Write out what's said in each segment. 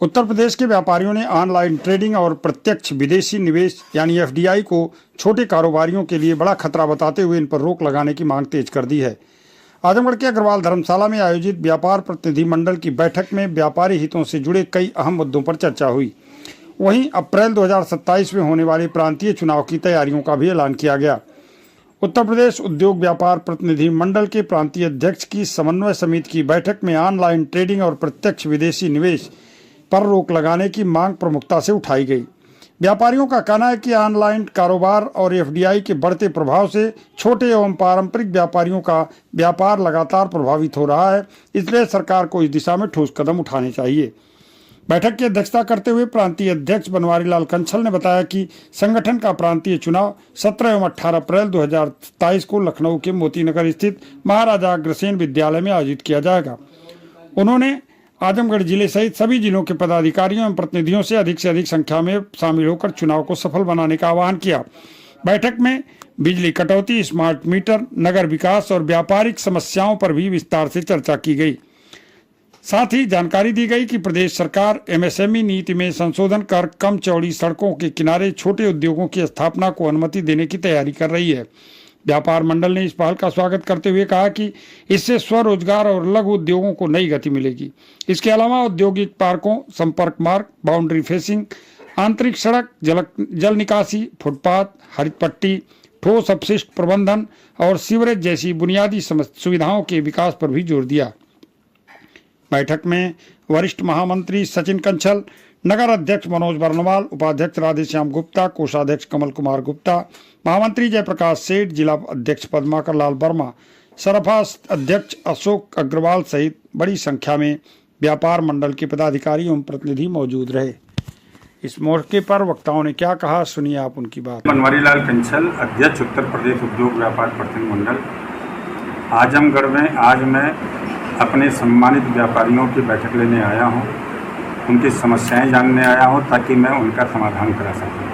उत्तर प्रदेश के व्यापारियों ने ऑनलाइन ट्रेडिंग और प्रत्यक्ष विदेशी निवेश यानी एफडीआई को छोटे कारोबारियों के लिए बड़ा खतरा बताते हुए इन पर रोक लगाने की मांग तेज कर दी है। आजमगढ़ के अग्रवाल धर्मशाला में आयोजित व्यापार प्रतिनिधि मंडल की बैठक में व्यापारी हितों से जुड़े कई अहम मुद्दों पर चर्चा हुई। वहीं अप्रैल 2027 में होने वाले प्रांतीय चुनाव की तैयारियों का भी ऐलान किया गया। उत्तर प्रदेश उद्योग व्यापार प्रतिनिधि मंडल के प्रांतीय अध्यक्ष की समन्वय समिति की बैठक में ऑनलाइन ट्रेडिंग और प्रत्यक्ष विदेशी निवेश पर रोक लगाने की मांग प्रमुखता से उठाई गई। व्यापारियों का कहना है कि ऑनलाइन कारोबार और एफडीआई के बढ़ते प्रभाव से छोटे एवं पारंपरिक व्यापारियों का व्यापार लगातार प्रभावित हो रहा है, इसलिए सरकार को इस दिशा में ठोस कदम उठाने चाहिए। बैठक की अध्यक्षता करते हुए प्रांतीय अध्यक्ष बनवारी लाल कंछल ने बताया कि संगठन का प्रांतीय चुनाव 17 एवं 18 अप्रैल 2027 को लखनऊ के मोतीनगर स्थित महाराजा अग्रसेन विद्यालय में आयोजित किया जाएगा। उन्होंने आजमगढ़ जिले सहित सभी जिलों के पदाधिकारियों एवं प्रतिनिधियों से अधिक संख्या में शामिल होकर चुनाव को सफल बनाने का आह्वान किया। बैठक में बिजली कटौती, स्मार्ट मीटर, नगर विकास और व्यापारिक समस्याओं पर भी विस्तार से चर्चा की गई। साथ ही जानकारी दी गई कि प्रदेश सरकार एमएसएमई नीति में संशोधन कर कम चौड़ी सड़कों के किनारे छोटे उद्योगों की स्थापना को अनुमति देने की तैयारी कर रही है। व्यापार मंडल ने इस पहल का स्वागत करते हुए कहा कि इससे स्वरोजगार और लघु उद्योगों को नई गति मिलेगी। इसके अलावा औद्योगिक पार्कों, संपर्क मार्ग, बाउंड्री फेंसिंग, आंतरिक सड़क, जल निकासी, फुटपाथ, हरित पट्टी, ठोस अपशिष्ट प्रबंधन और सीवरेज जैसी बुनियादी सुविधाओं के विकास पर भी जोर दिया। बैठक में वरिष्ठ महामंत्री सचिन कंछल, नगर अध्यक्ष मनोज बर्नवाल, उपाध्यक्ष राधेश्याम गुप्ता, कोषाध्यक्ष कमल कुमार गुप्ता, महामंत्री जयप्रकाश सेठ, जिला अध्यक्ष पद्माकर लाल वर्मा, सरफा अध्यक्ष अशोक अग्रवाल सहित बड़ी संख्या में व्यापार मंडल के पदाधिकारी एवं प्रतिनिधि मौजूद रहे। इस मौके पर वक्ताओं ने क्या कहा, सुनिए आप उनकी बात। बनवारी लाल कंछल, अध्यक्ष उत्तर प्रदेश उद्योग व्यापार प्रतिनिधि मंडल। आजमगढ़ में आज मैं अपने सम्मानित व्यापारियों की बैठक लेने आया हूँ, उनकी समस्याएं जानने आया हूँ ताकि मैं उनका समाधान करा सकूँ।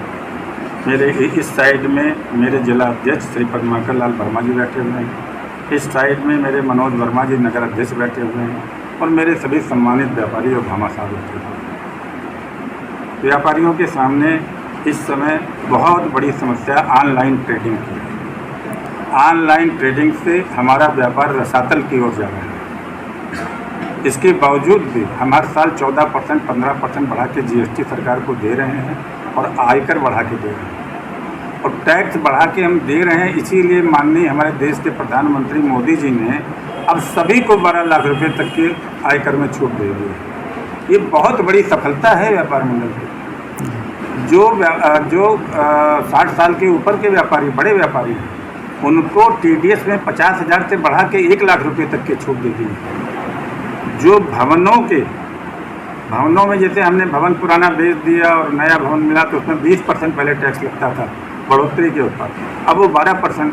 मेरे इस साइड में मेरे जिला अध्यक्ष श्री पद्माकर लाल वर्मा जी बैठे हुए हैं, इस साइड में मेरे मनोज वर्मा जी नगर अध्यक्ष बैठे हुए हैं और मेरे सभी सम्मानित व्यापारी और भामाशाह बैठे हुए हैं। व्यापारियों के सामने इस समय बहुत बड़ी समस्या ऑनलाइन ट्रेडिंग की है। ऑनलाइन ट्रेडिंग से हमारा व्यापार रसातल की ओर जा रहा है। इसके बावजूद भी हम हर साल 14%, 15% बढ़ा के जीएसटी सरकार को दे रहे हैं और आयकर बढ़ा के दे रहे हैं और टैक्स बढ़ा के हम दे रहे हैं। इसीलिए माननीय हमारे देश के प्रधानमंत्री मोदी जी ने अब सभी को 12 लाख रुपए तक के आयकर में छूट दे दी है। ये बहुत बड़ी सफलता है व्यापार मंडल की। जो 60 साल के ऊपर के व्यापारी, बड़े व्यापारी हैं, उनको टीडीएस में 50,000 से बढ़ा के 1 लाख रुपये तक की छूट दे दी है। जो भवनों में जैसे हमने भवन पुराना बेच दिया और नया भवन मिला तो उसमें 20% पहले टैक्स लगता था बढ़ोतरी के ऊपर, अब वो 12%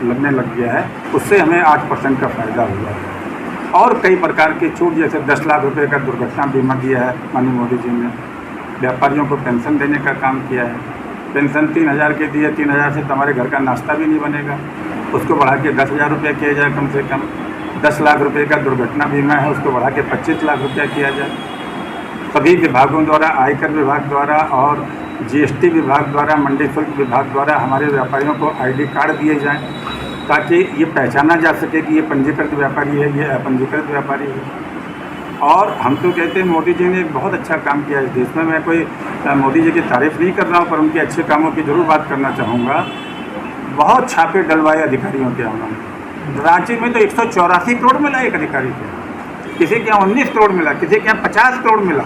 लगने लग गया है। उससे हमें 8% का फ़ायदा हुआ है। और कई प्रकार की छूट, जैसे 10 लाख रुपए का दुर्घटना बीमा दिया है माननीय मोदी जी ने। व्यापारियों को पेंशन देने का काम किया है। पेंशन 3,000 के दिए, 3,000 से तुम्हारे घर का नाश्ता भी नहीं बनेगा, उसको बढ़ा के 10,000 रुपये किया जाए कम से कम। 10 लाख रुपए का दुर्घटना बीमा है, उसको बढ़ा के 25 लाख रुपया किया जाए। सभी विभागों द्वारा, आयकर विभाग द्वारा और जीएसटी विभाग द्वारा, मंडी शुल्क विभाग द्वारा हमारे व्यापारियों को आईडी कार्ड दिए जाएं ताकि ये पहचाना जा सके कि ये पंजीकृत व्यापारी है, ये अपंजीकृत व्यापारी है। और हम तो कहते हैं मोदी जी ने एक बहुत अच्छा काम किया इस देश में। मैं कोई मोदी जी की तारीफ नहीं कर रहा हूँ, पर उनके अच्छे कामों की जरूर बात करना चाहूँगा। बहुत छापे डलवाए अधिकारियों के उन्होंने। रांची में तो 184 करोड़ मिला एक अधिकारी को, किसी के यहाँ 19 करोड़ मिला, किसी के यहाँ 50 करोड़ मिला।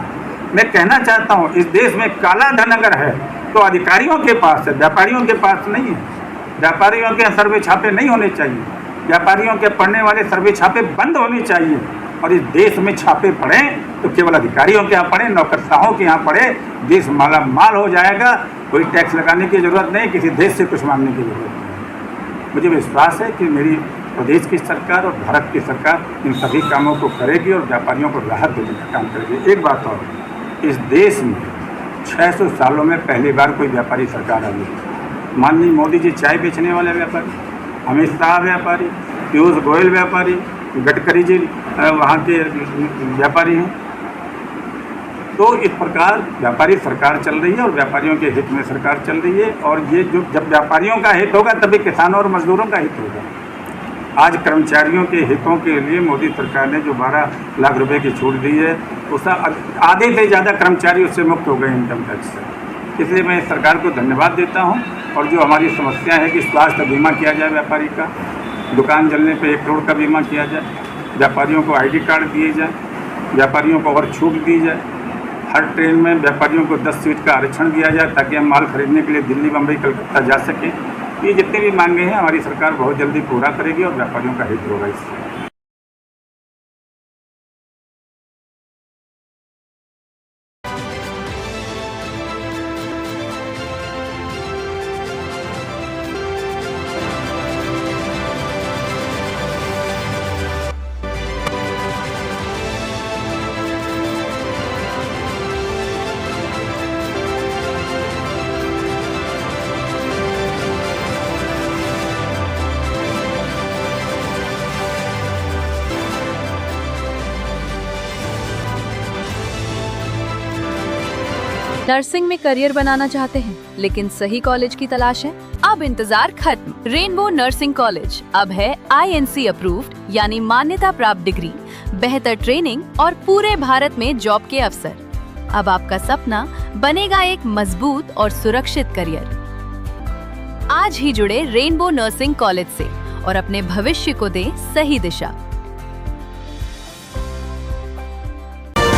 मैं कहना चाहता हूँ इस देश में काला धन अगर है तो अधिकारियों के पास है, व्यापारियों के पास नहीं है। व्यापारियों के सर्वे छापे नहीं होने चाहिए, व्यापारियों के पढ़ने वाले सर्वे छापे बंद होने चाहिए। और इस देश में छापे पड़े तो केवल अधिकारियों के यहाँ पड़े, नौकरशाहों के यहाँ पड़े, देश माला माल हो जाएगा। कोई टैक्स लगाने की ज़रूरत नहीं, किसी देश से कुछ मांगने की ज़रूरत नहीं। मुझे विश्वास है कि मेरी प्रदेश की सरकार और भारत की सरकार इन सभी कामों को करेगी और व्यापारियों को राहत देने का काम करेगी। एक बात और, इस देश में 600 सालों में पहली बार कोई व्यापारी सरकार आई है। माननीय मोदी जी चाय बेचने वाले व्यापारी, अमित शाह व्यापारी, पीयूष गोयल व्यापारी, गडकरी जी वहाँ के व्यापारी हैं। तो इस प्रकार व्यापारी सरकार चल रही है और व्यापारियों के हित में सरकार चल रही है। और ये जो जब व्यापारियों का हित होगा तभी किसानों और मजदूरों का हित होगा। आज कर्मचारियों के हितों के लिए मोदी सरकार ने जो 12 लाख रुपए की छूट दी है, उसका आधे से ज़्यादा कर्मचारी उससे मुक्त हो गए इनकम टैक्स से। इसलिए मैं सरकार को धन्यवाद देता हूँ। और जो हमारी समस्या है कि स्वास्थ्य बीमा किया जाए, व्यापारी का दुकान जलने पे 1 करोड़ का बीमा किया जाए, व्यापारियों को ID कार्ड दिए जाए, व्यापारियों को और छूट दी जाए, हर ट्रेन में व्यापारियों को 10 सीट का आरक्षण दिया जाए ताकि हम माल खरीदने के लिए दिल्ली, बम्बई, कलकत्ता जा सकें। ये जितने भी मांगे हैं हमारी सरकार बहुत जल्दी पूरा करेगी और व्यापारियों का हित होगा इससे। नर्सिंग में करियर बनाना चाहते हैं लेकिन सही कॉलेज की तलाश है? अब इंतजार खत्म। रेनबो नर्सिंग कॉलेज अब है INC अप्रूव्ड यानी मान्यता प्राप्त डिग्री, बेहतर ट्रेनिंग और पूरे भारत में जॉब के अवसर। अब आपका सपना बनेगा एक मजबूत और सुरक्षित करियर। आज ही जुड़े रेनबो नर्सिंग कॉलेज से और अपने भविष्य को दें सही दिशा।